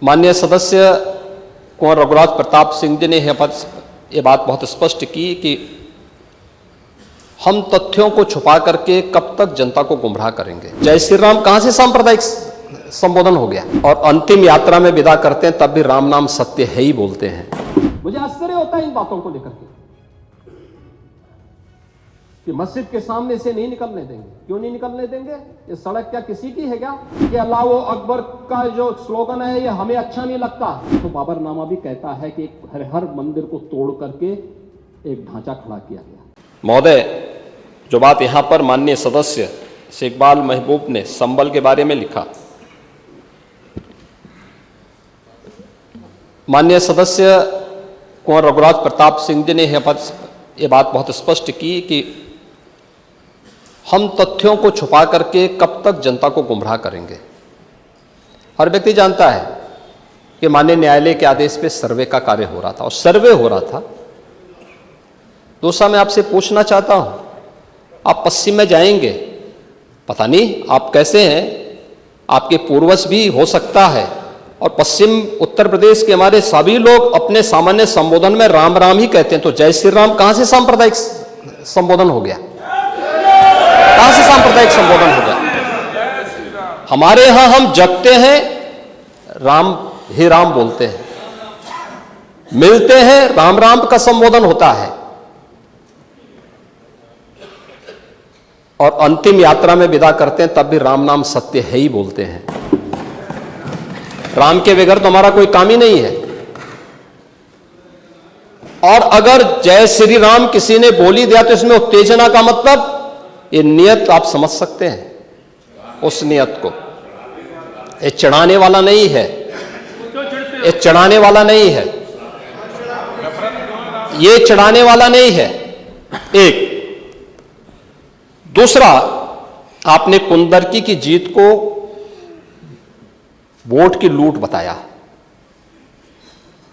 माननीय सदस्य कुंवर रघुराज प्रताप सिंह जी ने ये बात बहुत स्पष्ट की कि हम तथ्यों को छुपा करके कब तक जनता को गुमराह करेंगे। जय श्री राम कहां से सांप्रदायिक संबोधन हो गया। और अंतिम यात्रा में विदा करते हैं तब भी राम नाम सत्य है ही बोलते हैं। मुझे आश्चर्य होता है इन बातों को लेकर के कि मस्जिद के सामने से नहीं निकलने देंगे। क्यों नहीं निकलने देंगे? ये सड़क क्या किसी की है क्या? कि अल्लाह अकबर का जो स्लोगन है ये हमें अच्छा नहीं लगता। तो बाबरनामा भी कहता है कि हर मंदिर को तोड़ करके एक ढांचा खड़ा किया गया। महोदय, जो बात यहां पर माननीय सदस्य शेख इकबाल महबूब ने संबल के बारे में लिखा, माननीय सदस्य कुंवर रघुराज प्रताप सिंह जी ने ये बात बहुत स्पष्ट की कि हम तथ्यों को छुपा करके कब तक जनता को गुमराह करेंगे। हर व्यक्ति जानता है कि माननीय न्यायालय के आदेश पे सर्वे का कार्य हो रहा था और सर्वे हो रहा था। दूसरा, मैं आपसे पूछना चाहता हूं, आप पश्चिम में जाएंगे, पता नहीं आप कैसे हैं, आपके पूर्वज भी हो सकता है, और पश्चिम उत्तर प्रदेश के हमारे सभी लोग अपने सामान्य संबोधन में राम राम ही कहते हैं। तो जय श्री राम कहां से सांप्रदायिक संबोधन हो गया? कहां से सांप्रदायिक संबोधन हो गया? हमारे यहां हम जगते हैं, राम ही राम बोलते हैं, मिलते हैं, राम राम का संबोधन होता है, और अंतिम यात्रा में विदा करते हैं तब भी राम नाम सत्य है ही बोलते हैं। राम के बगैर तो हमारा कोई काम ही नहीं है। और अगर जय श्री राम किसी ने बोली दिया तो इसमें उत्तेजना का मतलब, ये नियत आप समझ सकते हैं उस नियत को। ये चढ़ाने वाला नहीं है, ये चढ़ाने वाला नहीं है, ये चढ़ाने वाला नहीं है। एक दूसरा, आपने कुंदरकी की जीत को वोट की लूट बताया।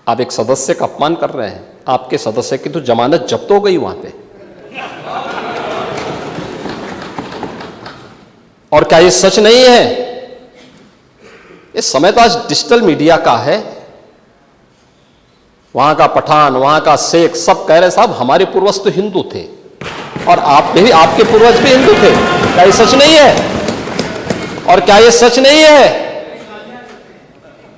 आप एक सदस्य का अपमान कर रहे हैं। आपके सदस्य की तो जमानत जब्त हो गई वहां पे। और क्या ये सच नहीं है? इस समय तो आज डिजिटल मीडिया का है। वहां का पठान, वहां का शेख सब कह रहे साहब हमारे पूर्वज तो हिंदू थे और आप भी, आपके पूर्वज भी हिंदू थे। क्या ये सच नहीं है? और क्या ये सच नहीं है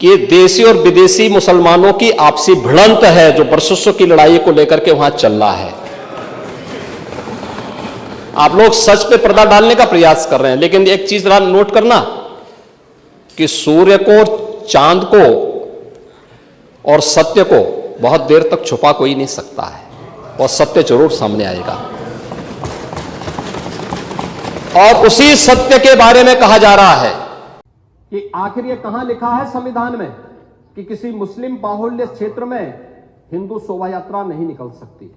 कि देशी और विदेशी मुसलमानों की आपसी भिड़ंत है जो वर्षों की लड़ाई को लेकर के वहां चल रहा है? आप लोग सच पे पर्दा डालने का प्रयास कर रहे हैं, लेकिन एक चीज जरा नोट करना कि सूर्य को, चांद को और सत्य को बहुत देर तक छुपा कोई नहीं सकता है, और सत्य जरूर सामने आएगा। और उसी सत्य के बारे में कहा जा रहा है कि आखिर ये कहां लिखा है संविधान में कि किसी मुस्लिम बाहुल्य क्षेत्र में हिंदू शोभा यात्रा नहीं निकल सकती।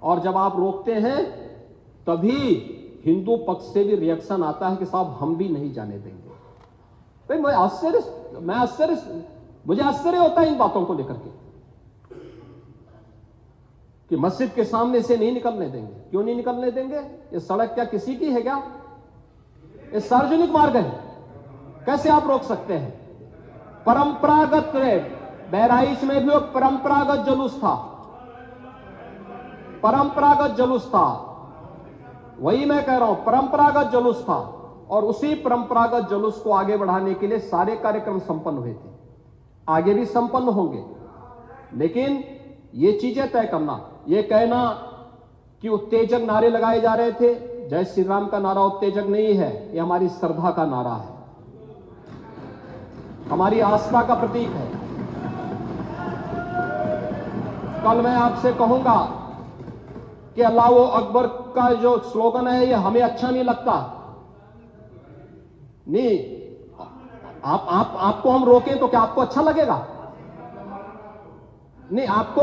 और जब आप रोकते हैं तभी हिंदू पक्ष से भी रिएक्शन आता है कि साहब हम भी नहीं जाने देंगे। भाई मुझे आश्चर्य होता है इन बातों को लेकर के कि मस्जिद के सामने से नहीं निकलने देंगे। क्यों नहीं निकलने देंगे? ये सड़क क्या किसी की है क्या? ये सार्वजनिक मार्ग है, कैसे आप रोक सकते हैं? परंपरागत बहराइच में भी एक परंपरागत जुलूस था, परंपरागत जुलूस था, वही मैं कह रहा हूं, परंपरागत जुलूस था। और उसी परंपरागत जुलूस को आगे बढ़ाने के लिए सारे कार्यक्रम संपन्न हुए थे, आगे भी संपन्न होंगे। लेकिन ये चीजें तय करना, ये कहना कि उत्तेजक नारे लगाए जा रहे थे, जय श्री राम का नारा उत्तेजक नहीं है, ये हमारी श्रद्धा का नारा है, हमारी आस्था का प्रतीक है। कल मैं आपसे कहूंगा कि अल्लाह अकबर का जो स्लोगन है ये हमें अच्छा नहीं लगता। नहीं, आपको हम रोकें तो क्या आपको अच्छा लगेगा? नहीं, आपको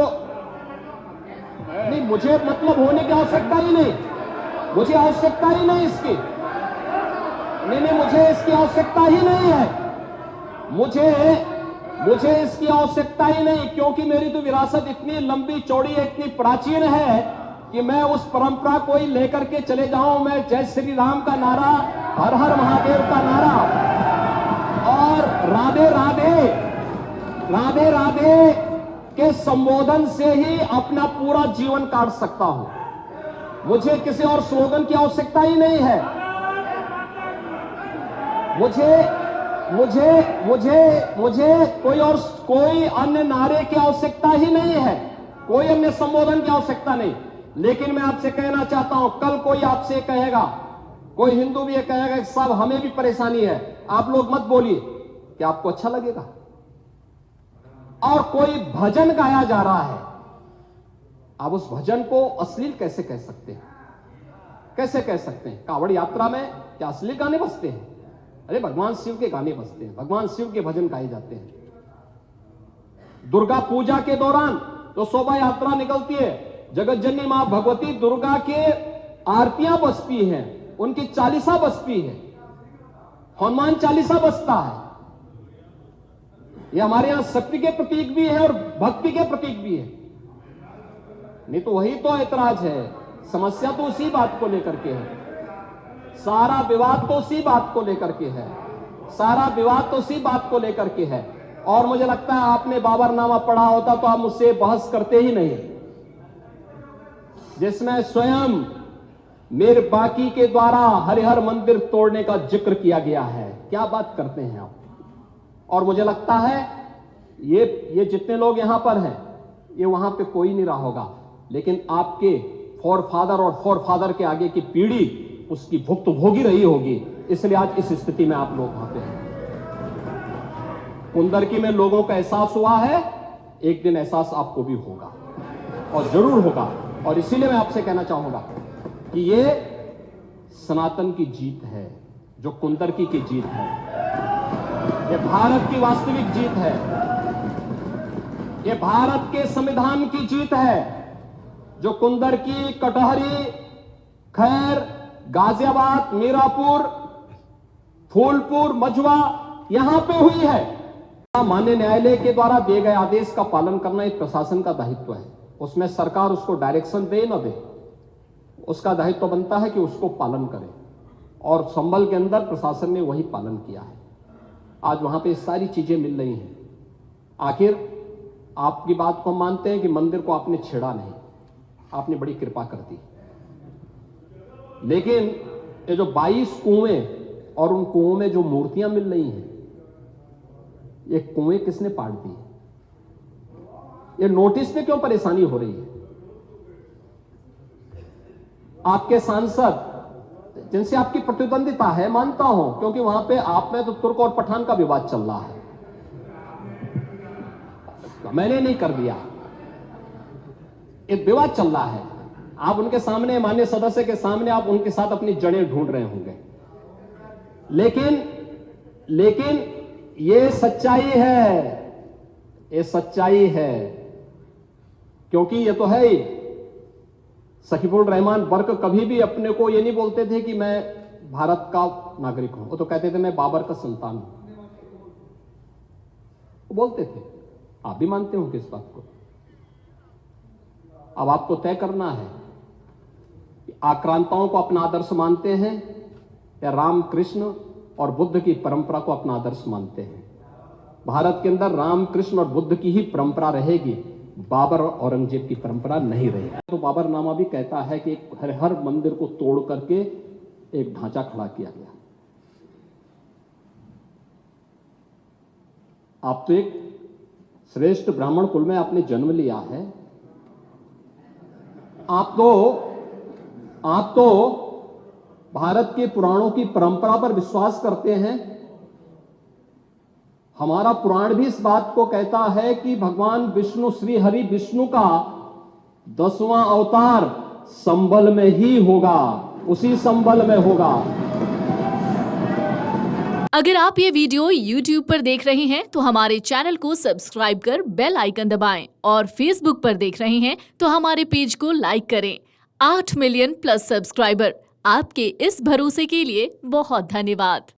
नहीं, मुझे मतलब होने की आवश्यकता ही नहीं, मुझे आवश्यकता ही नहीं इसकी। नहीं, मुझे इसकी आवश्यकता ही नहीं है, मुझे इसकी आवश्यकता ही नहीं, क्योंकि मेरी तो विरासत इतनी लंबी चौड़ी है, इतनी प्राचीन है कि मैं उस परंपरा को ही लेकर के चले जाऊं। मैं जय श्री राम का नारा, हर हर महादेव का नारा और राधे राधे राधे राधे के संबोधन से ही अपना पूरा जीवन काट सकता हूं। मुझे किसी और स्लोगन की आवश्यकता ही नहीं है। मुझे कोई अन्य नारे की आवश्यकता ही नहीं है, कोई अन्य संबोधन की आवश्यकता नहीं। लेकिन मैं आपसे कहना चाहता हूं, कल कोई आपसे कहेगा, कोई हिंदू भी ये कहेगा कि साहब हमें भी परेशानी है, आप लोग मत बोलिए, क्या आपको अच्छा लगेगा? और कोई भजन गाया जा रहा है, आप उस भजन को अश्लील कैसे कह सकते हैं? कैसे कह सकते हैं? कांवड़ यात्रा में क्या अश्लील गाने बजते हैं? अरे भगवान शिव के गाने बजते हैं, भगवान शिव के भजन गाए जाते हैं। दुर्गा पूजा के दौरान तो शोभा यात्रा निकलती है, जगत जननी मां भगवती दुर्गा के आरतियां बजती हैं, उनकी चालीसा बजती है, हनुमान चालीसा बजता है। ये हमारे यहां शक्ति के प्रतीक भी है और भक्ति के प्रतीक भी है। नहीं तो वही तो ऐतराज है, समस्या तो उसी बात को लेकर के है, सारा विवाद तो उसी बात को लेकर के है, सारा विवाद तो उसी बात को लेकर के है। और मुझे लगता है आपने बाबरनामा पढ़ा होता तो आप मुझसे बहस करते ही नहीं, जिसमें स्वयं मीर बाकी के द्वारा हरिहर मंदिर तोड़ने का जिक्र किया गया है। क्या बात करते हैं आप? और मुझे लगता है ये जितने लोग यहां पर हैं, ये वहां पे कोई नहीं रहा होगा, लेकिन आपके फॉरफादर और फॉरफादर के आगे की पीढ़ी उसकी भुक्त भोगी रही होगी, इसलिए आज इस स्थिति में आप लोग वहां पे हैं। कुंदरकी में लोगों का एहसास हुआ है, एक दिन एहसास आपको भी होगा और जरूर होगा। और इसीलिए मैं आपसे कहना चाहूंगा कि ये सनातन की जीत है, जो कुंदरकी की जीत है, ये भारत की वास्तविक जीत है, ये भारत के संविधान की जीत है, जो कुंदरकी, कटहरी, खैर, गाजियाबाद, मीरापुर, फूलपुर, मझवा यहां पे हुई है। माननीय न्यायालय के द्वारा दिए गए आदेश का पालन करना एक प्रशासन का दायित्व है। उसमें सरकार उसको डायरेक्शन दे न दे, उसका दायित्व बनता है कि उसको पालन करे, और संभल के अंदर प्रशासन ने वही पालन किया है। आज वहां पे सारी चीजें मिल रही हैं। आखिर आपकी बात को हम मानते हैं कि मंदिर को आपने छेड़ा नहीं, आपने बड़ी कृपा कर दी, लेकिन ये जो 22 कुएं और उन कुओं में जो मूर्तियां मिल रही हैं, ये कुएं किसने पाट दी? ये नोटिस में क्यों परेशानी हो रही है? आपके सांसद जिनसे आपकी प्रतिद्वंदिता है, मानता हूं, क्योंकि वहां पे आप में तो तुर्क और पठान का विवाद चल रहा है, मैंने नहीं कर दिया, एक विवाद चल रहा है। आप उनके सामने, माननीय सदस्य के सामने, आप उनके साथ अपनी जड़ें ढूंढ रहे होंगे, लेकिन ये सच्चाई है, ये सच्चाई है, क्योंकि ये तो है ही। सकीफुल रहमान बर्क कभी भी अपने को ये नहीं बोलते थे कि मैं भारत का नागरिक हूं, वो तो कहते थे मैं बाबर का संतान हूं, वो बोलते थे। आप भी मानते हो किस बात को? अब आपको तय करना है कि आक्रांताओं को अपना आदर्श मानते हैं या राम, कृष्ण और बुद्ध की परंपरा को अपना आदर्श मानते हैं। भारत के अंदर राम, कृष्ण और बुद्ध की ही परंपरा रहेगी, बाबर और औरंगजेब की परंपरा नहीं रहेगी। तो बाबरनामा भी कहता है कि हर मंदिर को तोड़ करके एक ढांचा खड़ा किया गया। आप तो एक श्रेष्ठ ब्राह्मण कुल में आपने जन्म लिया है, आप तो भारत के पुराणों की परंपरा पर विश्वास करते हैं। हमारा पुराण भी इस बात को कहता है कि भगवान विष्णु, श्री हरि विष्णु का 10वां अवतार संबल में ही होगा, उसी संबल में होगा। अगर आप ये वीडियो YouTube पर देख रहे हैं तो हमारे चैनल को सब्सक्राइब कर बेल आइकन दबाएं, और Facebook पर देख रहे हैं तो हमारे पेज को लाइक करें। 8 मिलियन प्लस सब्सक्राइबर, आपके इस भरोसे के लिए बहुत धन्यवाद।